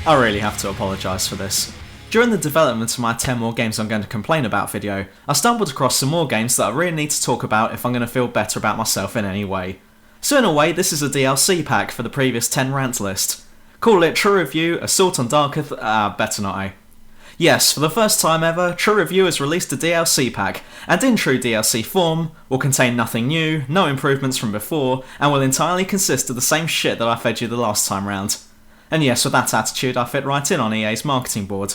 I really have to apologise for this. During the development of my 10 more games I'm going to complain about video, I stumbled across some more games that I really need to talk about if I'm going to feel better about myself in any way. So in a way, this is a DLC pack for the previous 10 rant list. Call it True Review, Assault on Darketh, better not I. Yes, for the first time ever, True Review has released a DLC pack, and in true DLC form, will contain nothing new, no improvements from before, and will entirely consist of the same shit that I fed you the last time round. And yes, with that attitude I fit right in on EA's marketing board.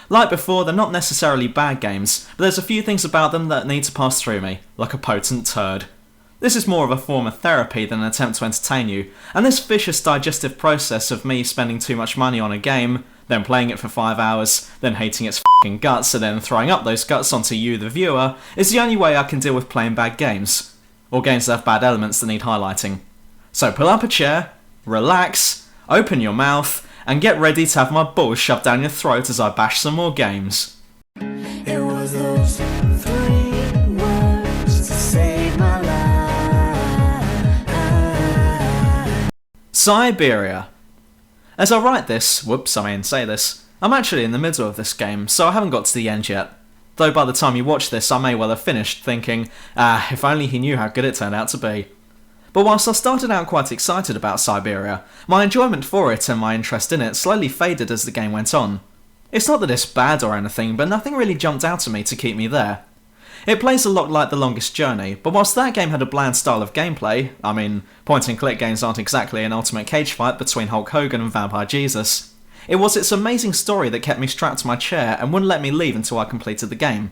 Like before, they're not necessarily bad games, but there's a few things about them that need to pass through me, like a potent turd. This is more of a form of therapy than an attempt to entertain you, and this vicious digestive process of me spending too much money on a game, then playing it for 5 hours, then hating its f***ing guts, and then throwing up those guts onto you, the viewer, is the only way I can deal with playing bad games. Or games that have bad elements that need highlighting. So pull up a chair, relax, open your mouth, and get ready to have my balls shoved down your throat as I bash some more games. It was those 3 words to save my life. Syberia. As I write this, say this, I'm actually in the middle of this game, so I haven't got to the end yet. Though by the time you watch this I may well have finished thinking, if only he knew how good it turned out to be. But whilst I started out quite excited about Syberia, my enjoyment for it and my interest in it slowly faded as the game went on. It's not that it's bad or anything, but nothing really jumped out at me to keep me there. It plays a lot like The Longest Journey, but whilst that game had a bland style of gameplay, I mean, point and click games aren't exactly an ultimate cage fight between Hulk Hogan and Vampire Jesus, it was its amazing story that kept me strapped to my chair and wouldn't let me leave until I completed the game.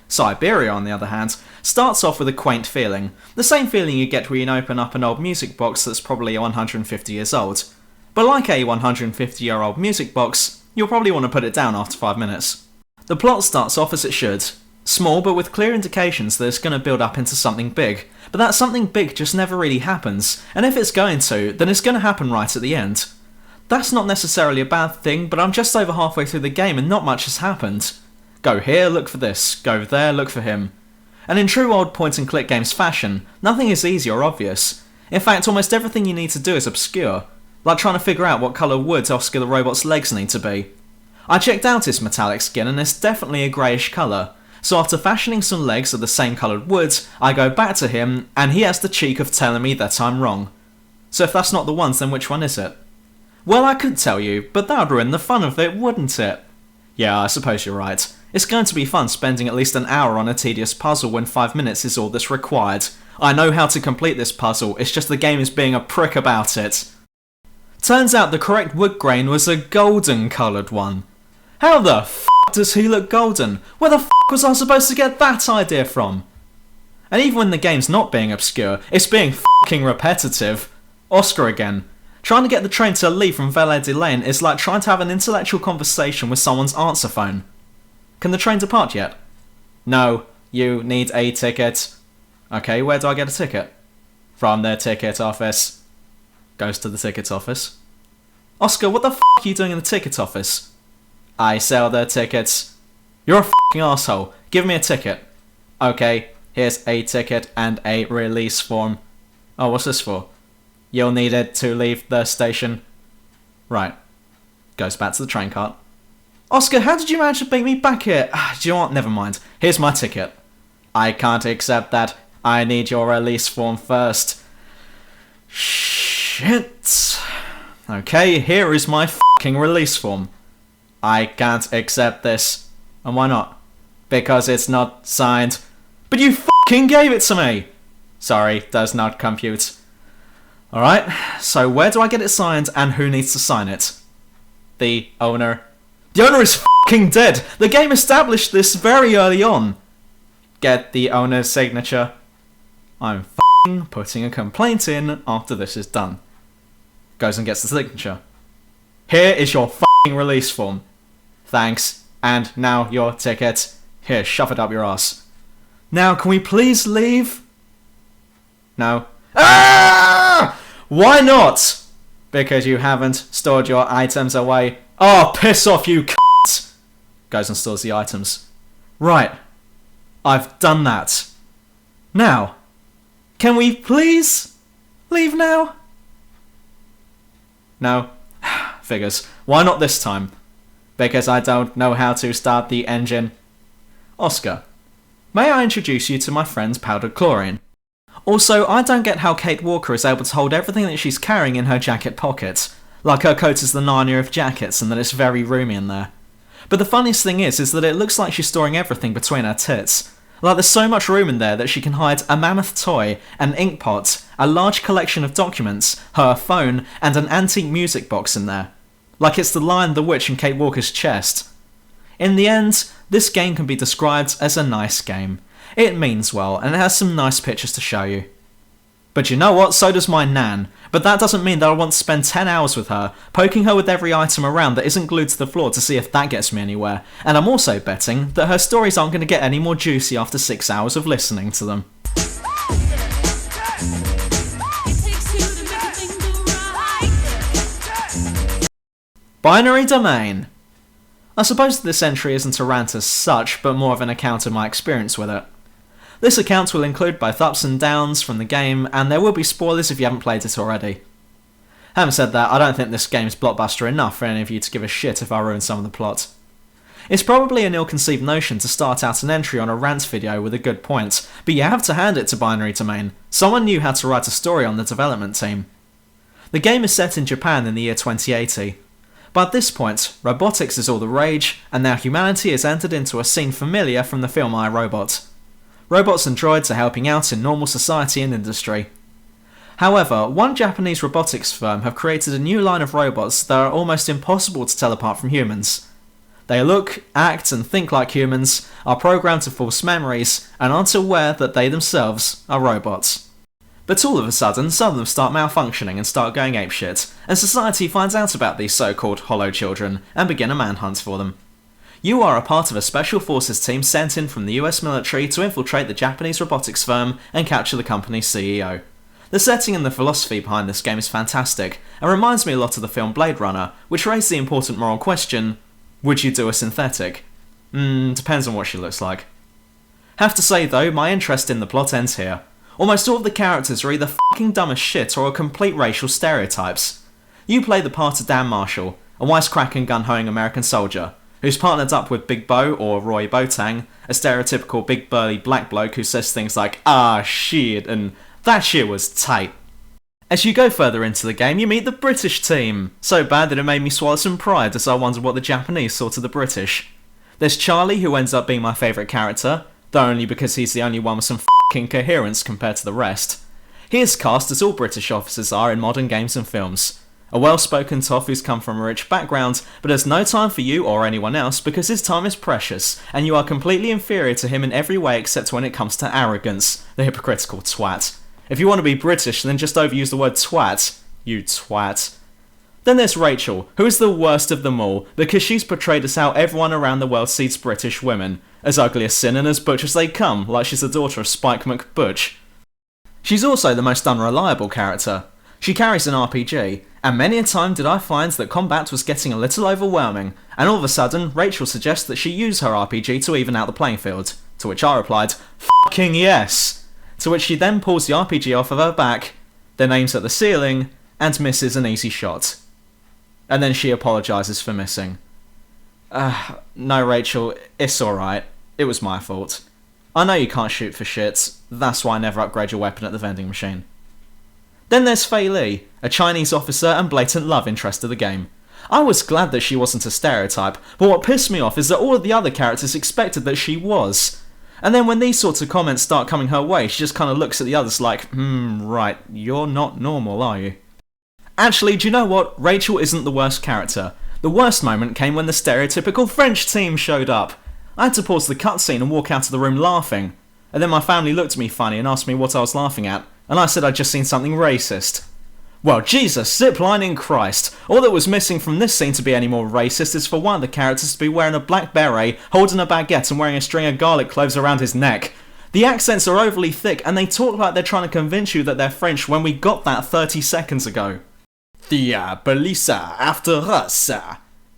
Syberia, on the other hand, starts off with a quaint feeling, the same feeling you get when you open up an old music box that's probably 150 years old. But like a 150-year-old music box, you'll probably want to put it down after 5 minutes. The plot starts off as it should. Small, but with clear indications that it's going to build up into something big, but that something big just never really happens, and if it's going to, then it's going to happen right at the end. That's not necessarily a bad thing, but I'm just over halfway through the game and not much has happened. Go here, look for this, go there, look for him. And in true old point and click games fashion, nothing is easy or obvious. In fact, almost everything you need to do is obscure, like trying to figure out what colour wood Oscar the Robot's legs need to be. I checked out his metallic skin and it's definitely a greyish colour. So after fashioning some legs of the same coloured wood, I go back to him, and he has the cheek of telling me that I'm wrong. So if that's not the ones, then which one is it? Well, I could tell you, but that would ruin the fun of it, wouldn't it? Yeah, I suppose you're right. It's going to be fun spending at least an hour on a tedious puzzle when 5 minutes is all that's required. I know how to complete this puzzle, it's just the game is being a prick about it. Turns out the correct wood grain was a golden coloured one. How the f*** does he look golden? Where the f*** was I supposed to get that idea from? And even when the game's not being obscure, it's being f***ing repetitive. Oscar again. Trying to get the train to leave from Villers-de-Lans is like trying to have an intellectual conversation with someone's answer phone. Can the train depart yet? No, you need a ticket. Okay, where do I get a ticket? From the ticket office. Goes to the ticket office. Oscar, what the f*** are you doing in the ticket office? I sell the tickets. You're a f***ing asshole. Give me a ticket. Okay, here's a ticket and a release form. Oh, what's this for? You'll need it to leave the station. Right. Goes back to the train cart. Oscar, how did you manage to bring me back here? Do you know what? Never mind. Here's my ticket. I can't accept that. I need your release form first. Shit. Okay, here is my f***ing release form. I can't accept this. And why not? Because it's not signed. But you f***ing gave it to me! Sorry, does not compute. Alright, so where do I get it signed and who needs to sign it? The owner. The owner is f***ing dead! The game established this very early on. Get the owner's signature. I'm f***ing putting a complaint in after this is done. Goes and gets the signature. Here is your f***ing release form. Thanks. And now your ticket. Here, shove it up your ass. Now, can we please leave? No. Ah! Why not? Because you haven't stored your items away. Oh, piss off, you c***! Goes and stores the items. Right. I've done that. Now, can we please leave now? No. Figures. Why not this time? Because I don't know how to start the engine. Oscar. May I introduce you to my friend Powdered Chlorine? Also, I don't get how Kate Walker is able to hold everything that she's carrying in her jacket pocket. Like her coat is the Narnia of jackets and that it's very roomy in there. But the funniest thing is that it looks like she's storing everything between her tits. Like there's so much room in there that she can hide a mammoth toy, an ink pot, a large collection of documents, her phone, and an antique music box in there. Like it's the Lion, the Witch in Kate Walker's chest. In the end, this game can be described as a nice game. It means well, and it has some nice pictures to show you. But you know what, so does my nan. But that doesn't mean that I want to spend 10 hours with her, poking her with every item around that isn't glued to the floor to see if that gets me anywhere. And I'm also betting that her stories aren't going to get any more juicy after 6 hours of listening to them. Binary Domain. I suppose this entry isn't a rant as such, but more of an account of my experience with it. This account will include both ups and downs from the game, and there will be spoilers if you haven't played it already. Having said that, I don't think this game's blockbuster enough for any of you to give a shit if I ruin some of the plot. It's probably an ill-conceived notion to start out an entry on a rant video with a good point, but you have to hand it to Binary Domain. Someone knew how to write a story on the development team. The game is set in Japan in the year 2080. By this point, robotics is all the rage, and now humanity has entered into a scene familiar from the film I, Robot. Robots and droids are helping out in normal society and industry. However, one Japanese robotics firm have created a new line of robots that are almost impossible to tell apart from humans. They look, act and think like humans, are programmed to false memories, and aren't aware that they themselves are robots. But all of a sudden, some of them start malfunctioning and start going apeshit, and society finds out about these so-called hollow children and begin a manhunt for them. You are a part of a special forces team sent in from the US military to infiltrate the Japanese robotics firm and capture the company's CEO. The setting and the philosophy behind this game is fantastic, and reminds me a lot of the film Blade Runner, which raised the important moral question, would you do a synthetic? Depends on what she looks like. Have to say though, my interest in the plot ends here. Almost all of the characters are either fucking dumb as shit or are complete racial stereotypes. You play the part of Dan Marshall, a wisecracking gun-hoeing American soldier, who's partnered up with Big Bo, or Roy Botang, a stereotypical big burly black bloke who says things like, ah shit, and that shit was tight. As you go further into the game, you meet the British team, so bad that it made me swallow some pride as I wondered what the Japanese thought of the British. There's Charlie, who ends up being my favourite character, though only because he's the only one with some fucking coherence compared to the rest. He is cast as all British officers are in modern games and films. A well-spoken toff who's come from a rich background, but has no time for you or anyone else because his time is precious, and you are completely inferior to him in every way except when it comes to arrogance, the hypocritical twat. If you want to be British, then just overuse the word twat. You twat. Then there's Rachel, who is the worst of them all, because she's portrayed as how everyone around the world sees British women. As ugly as sin and as butch as they come, like she's the daughter of Spike McButch. She's also the most unreliable character. She carries an RPG, and many a time did I find that combat was getting a little overwhelming, and all of a sudden, Rachel suggests that she use her RPG to even out the playing field, to which I replied, fucking yes! To which she then pulls the RPG off of her back, then aims at the ceiling, and misses an easy shot. And then she apologises for missing. No Rachel, it's alright. It was my fault. I know you can't shoot for shit, that's why I never upgrade your weapon at the vending machine. Then there's Fei Li, a Chinese officer and blatant love interest of the game. I was glad that she wasn't a stereotype, but what pissed me off is that all of the other characters expected that she was. And then when these sorts of comments start coming her way, she just kind of looks at the others like, right, you're not normal, are you? Actually, do you know what? Rachel isn't the worst character. The worst moment came when the stereotypical French team showed up. I had to pause the cutscene and walk out of the room laughing. And then my family looked at me funny and asked me what I was laughing at, and I said I'd just seen something racist. Well, Jesus, ziplining Christ. All that was missing from this scene to be any more racist is for one of the characters to be wearing a black beret, holding a baguette and wearing a string of garlic cloves around his neck. The accents are overly thick and they talk like they're trying to convince you that they're French when we got that 30 seconds ago. The police are after us.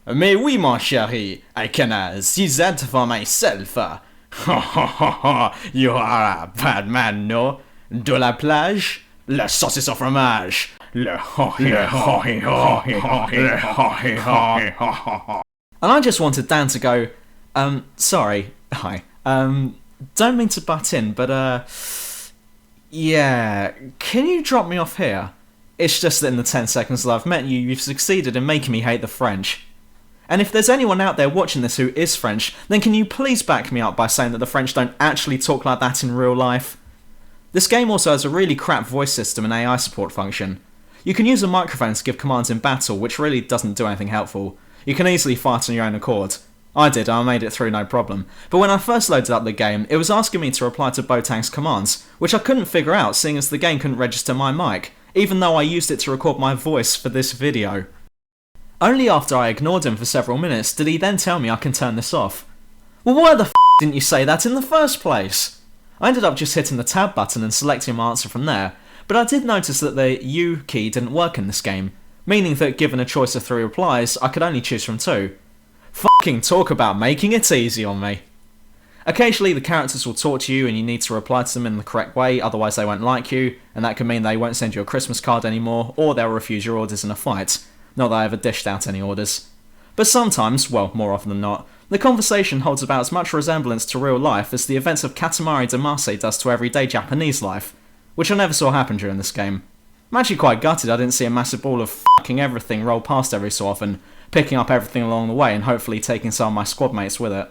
Mais oui, mon chéri, I can see that for myself. Ha ha ha ha, you are a bad man, no? De la plage? Le saucisse au fromage. Le And I just wanted Dan to go, sorry, hi, don't mean to butt in, but, yeah, can you drop me off here? It's just that in the 10 seconds that I've met you, you've succeeded in making me hate the French. And if there's anyone out there watching this who is French, then can you please back me up by saying that the French don't actually talk like that in real life? This game also has a really crap voice system and AI support function. You can use a microphone to give commands in battle, which really doesn't do anything helpful. You can easily fight on your own accord. I did, I made it through no problem. But when I first loaded up the game, it was asking me to reply to Botang's commands, which I couldn't figure out seeing as the game couldn't register my mic, even though I used it to record my voice for this video. Only after I ignored him for several minutes did he then tell me I can turn this off. Well, why the f*** didn't you say that in the first place? I ended up just hitting the tab button and selecting my answer from there, but I did notice that the U key didn't work in this game, meaning that given a choice of 3 replies, I could only choose from 2. Fucking talk about making it easy on me. Occasionally the characters will talk to you and you need to reply to them in the correct way, otherwise they won't like you, and that can mean they won't send you a Christmas card anymore, or they'll refuse your orders in a fight. Not that I ever dished out any orders. But sometimes, well, more often than not, the conversation holds about as much resemblance to real life as the events of Katamari Damacy does to everyday Japanese life, which I never saw happen during this game. I'm actually quite gutted I didn't see a massive ball of fucking everything roll past every so often, picking up everything along the way and hopefully taking some of my squad mates with it.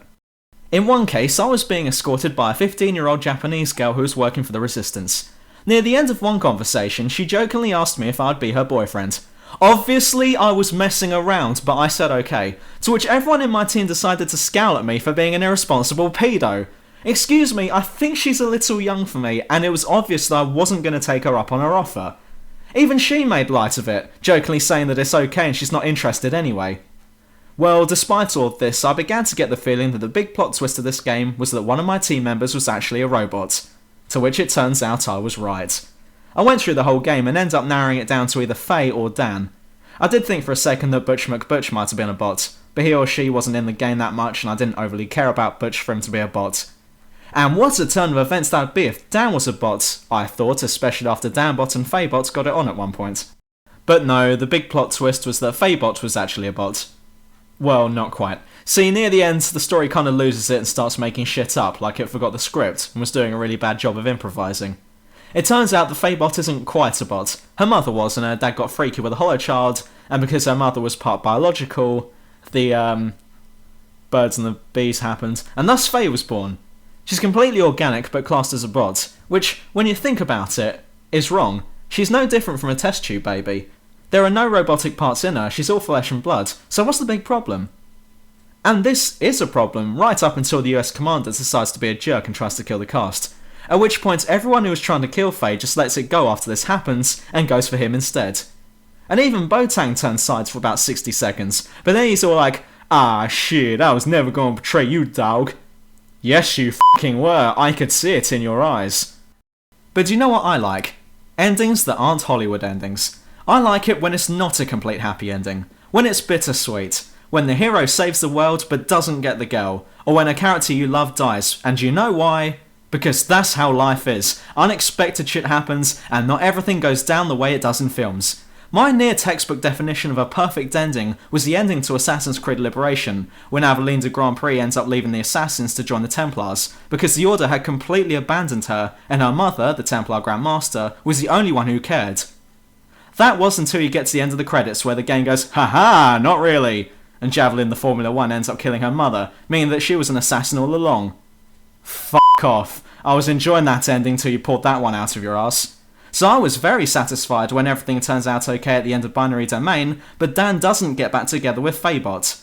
In one case, I was being escorted by a 15-year-old Japanese girl who was working for the Resistance. Near the end of one conversation, she jokingly asked me if I'd be her boyfriend. Obviously, I was messing around, but I said okay, to which everyone in my team decided to scowl at me for being an irresponsible pedo. Excuse me, I think she's a little young for me, and it was obvious that I wasn't going to take her up on her offer. Even she made light of it, jokingly saying that it's okay and she's not interested anyway. Well, despite all of this, I began to get the feeling that the big plot twist of this game was that one of my team members was actually a robot. To which it turns out I was right. I went through the whole game and ended up narrowing it down to either Faye or Dan. I did think for a second that Butch McButch might have been a bot, but he or she wasn't in the game that much and I didn't overly care about Butch for him to be a bot. And what a turn of events that would be if Dan was a bot, I thought, especially after Danbot and Faybot got it on at one point. But no, the big plot twist was that Faybot was actually a bot. Well, not quite. See, near the end, the story kind of loses it and starts making shit up, like it forgot the script and was doing a really bad job of improvising. It turns out the Faybot isn't quite a bot. Her mother was, and her dad got freaky with a hollow child, and because her mother was part biological, the, birds and the bees happened, and thus Faye was born. She's completely organic, but classed as a bot, which, when you think about it, is wrong. She's no different from a test tube baby. There are no robotic parts in her, she's all flesh and blood, so what's the big problem? And this is a problem, right up until the US commander decides to be a jerk and tries to kill the cast. At which point everyone who was trying to kill Faye just lets it go after this happens, and goes for him instead. And even Botang turns sides for about 60 seconds, but then he's all like, "Ah shit, I was never gonna betray you, dog." Yes you fucking were, I could see it in your eyes. But do you know what I like? Endings that aren't Hollywood endings. I like it when it's not a complete happy ending, when it's bittersweet, when the hero saves the world but doesn't get the girl, or when a character you love dies, and you know why? Because that's how life is. Unexpected shit happens, and not everything goes down the way it does in films. My near-textbook definition of a perfect ending was the ending to Assassin's Creed Liberation, when Aveline de Grand Prix ends up leaving the Assassins to join the Templars, because the Order had completely abandoned her, and her mother, the Templar Grand Master, was the only one who cared. That was until you get to the end of the credits where the game goes, "Haha, not really," and Javelin the Formula 1 ends up killing her mother, meaning that she was an assassin all along. Fuck off. I was enjoying that ending till you pulled that one out of your ass. So I was very satisfied when everything turns out okay at the end of Binary Domain, but Dan doesn't get back together with Faybot.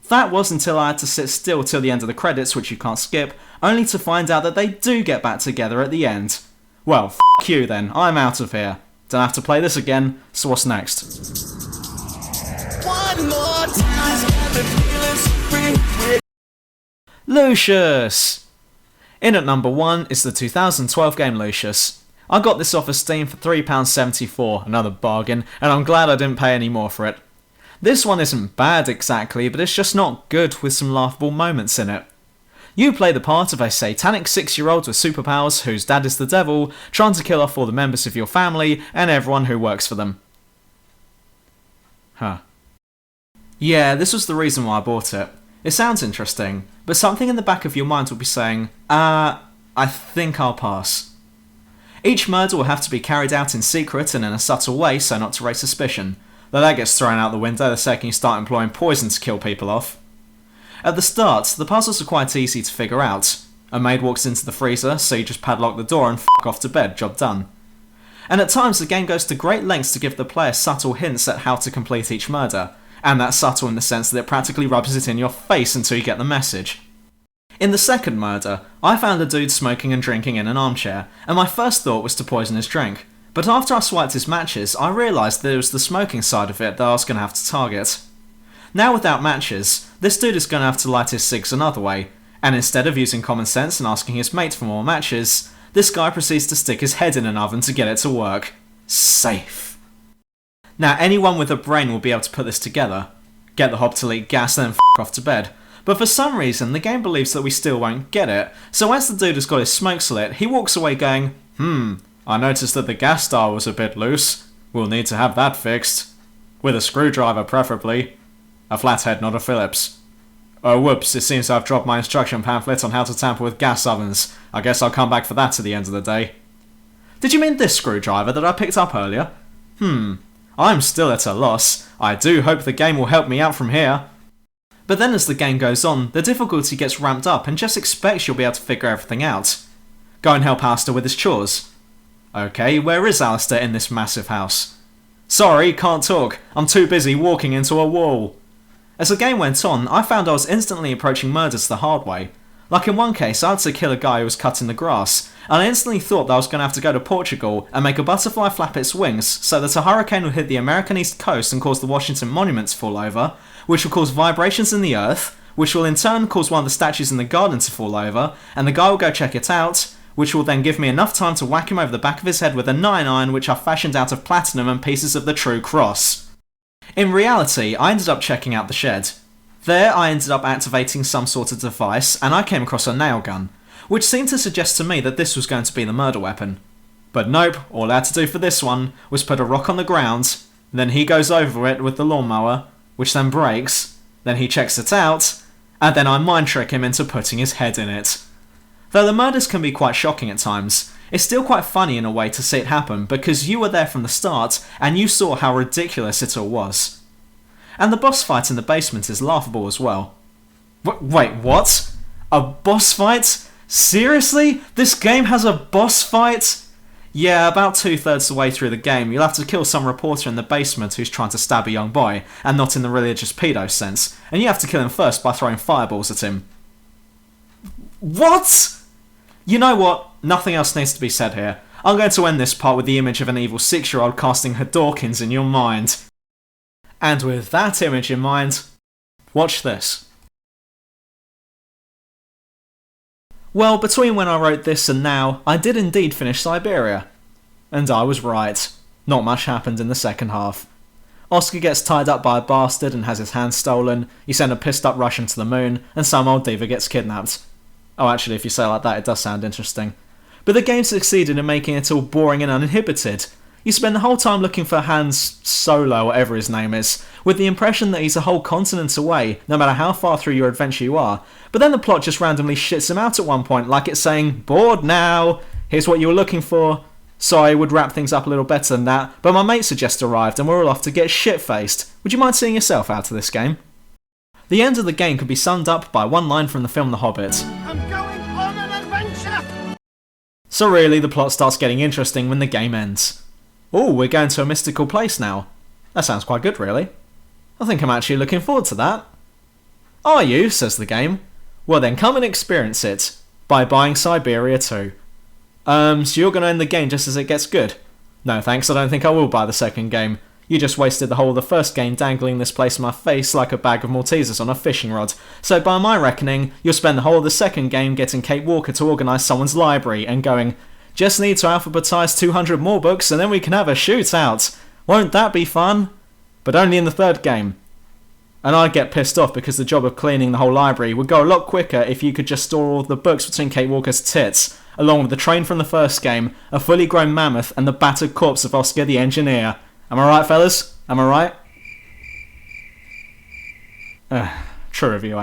That was until I had to sit still till the end of the credits, which you can't skip, only to find out that they do get back together at the end. Well, fuck you then, I'm out of here. Don't have to play this again, so what's next? One more time, got me feeling so free. Lucious! In at number 1 is the 2012 game Lucious. I got this off of Steam for £3.74, another bargain, and I'm glad I didn't pay any more for it. This one isn't bad exactly, but it's just not good with some laughable moments in it. You play the part of a satanic 6-year-old with superpowers whose dad is the devil, trying to kill off all the members of your family and everyone who works for them. Huh. Yeah, this was the reason why I bought it. It sounds interesting, but something in the back of your mind will be saying, I think I'll pass. Each murder will have to be carried out in secret and in a subtle way so not to raise suspicion, though that gets thrown out the window the second you start employing poison to kill people off. At the start, the puzzles are quite easy to figure out. A maid walks into the freezer, so you just padlock the door and f**k off to bed, job done. And at times the game goes to great lengths to give the player subtle hints at how to complete each murder, and that's subtle in the sense that it practically rubs it in your face until you get the message. In the second murder, I found a dude smoking and drinking in an armchair, and my first thought was to poison his drink. But after I swiped his matches, I realised there was the smoking side of it that I was going to have to target. Now without matches, this dude is going to have to light his cigs another way, and instead of using common sense and asking his mate for more matches, this guy proceeds to stick his head in an oven to get it to work. Safe. Now anyone with a brain will be able to put this together. Get the hob to leak gas and then f**k off to bed. But for some reason, the game believes that we still won't get it, so as the dude has got his smokes lit, he walks away going, I noticed that the gas star was a bit loose. We'll need to have that fixed. With a screwdriver, preferably. A flathead, not a Phillips. Oh whoops, it seems I've dropped my instruction pamphlet on how to tamper with gas ovens. I guess I'll come back for that at the end of the day. Did you mean this screwdriver that I picked up earlier? I'm still at a loss. I do hope the game will help me out from here. But then as the game goes on, the difficulty gets ramped up and just expects you'll be able to figure everything out. Go and help Alistair with his chores. Okay, where is Alistair in this massive house? Sorry, can't talk. I'm too busy walking into a wall. As the game went on, I found I was instantly approaching murders the hard way. Like in one case, I had to kill a guy who was cutting the grass, and I instantly thought that I was going to have to go to Portugal and make a butterfly flap its wings so that a hurricane would hit the American East Coast and cause the Washington Monument to fall over, which will cause vibrations in the earth, which will in turn cause one of the statues in the garden to fall over, and the guy will go check it out, which will then give me enough time to whack him over the back of his head with a 9 iron which I fashioned out of platinum and pieces of the true cross. In reality, I ended up checking out the shed. There I ended up activating some sort of device, and I came across a nail gun, which seemed to suggest to me that this was going to be the murder weapon. But nope, all I had to do for this one was put a rock on the ground, then he goes over it with the lawnmower, which then breaks, then he checks it out, and then I mind trick him into putting his head in it. Though the murders can be quite shocking at times, it's still quite funny in a way to see it happen because you were there from the start and you saw how ridiculous it all was. And the boss fight in the basement is laughable as well. Wait, what? A boss fight? Seriously? This game has a boss fight? Yeah, about 2/3 the way through the game, you'll have to kill some reporter in the basement who's trying to stab a young boy, and not in the religious pedo sense, and you have to kill him first by throwing fireballs at him. What? You know what? Nothing else needs to be said here. I'm going to end this part with the image of an evil 6-year-old casting her Dawkins in your mind. And with that image in mind, watch this. Well, between when I wrote this and now, I did indeed finish Syberia. And I was right. Not much happened in the second half. Oscar gets tied up by a bastard and has his hand stolen, you send a pissed up Russian to the moon, and some old diva gets kidnapped. Oh, actually, if you say it like that, it does sound interesting. But the game succeeded in making it all boring and uninhibited. You spend the whole time looking for Hans Solo, whatever his name is, with the impression that he's a whole continent away, no matter how far through your adventure you are, but then the plot just randomly shits him out at one point, like it's saying, bored now, here's what you were looking for. Sorry, I would wrap things up a little better than that, but my mates had just arrived and we're all off to get shit-faced. Would you mind seeing yourself out of this game? The end of the game could be summed up by one line from the film The Hobbit. I'm going on an adventure! So really, the plot starts getting interesting when the game ends. Oh, we're going to a mystical place now. That sounds quite good, really. I think I'm actually looking forward to that. Are you? Says the game. Well then, come and experience it. By buying Syberia 2. So you're going to end the game just as it gets good? No thanks, I don't think I will buy the second game. You just wasted the whole of the first game dangling this place in my face like a bag of Maltesers on a fishing rod. So by my reckoning, you'll spend the whole of the second game getting Kate Walker to organise someone's library and going, just need to alphabetise 200 more books and then we can have a shootout. Won't that be fun? But only in the third game. And I'd get pissed off because the job of cleaning the whole library would go a lot quicker if you could just store all the books between Kate Walker's tits, along with the train from the first game, a fully grown mammoth, and the battered corpse of Oscar the engineer. Am I right, fellas? Am I right? True review,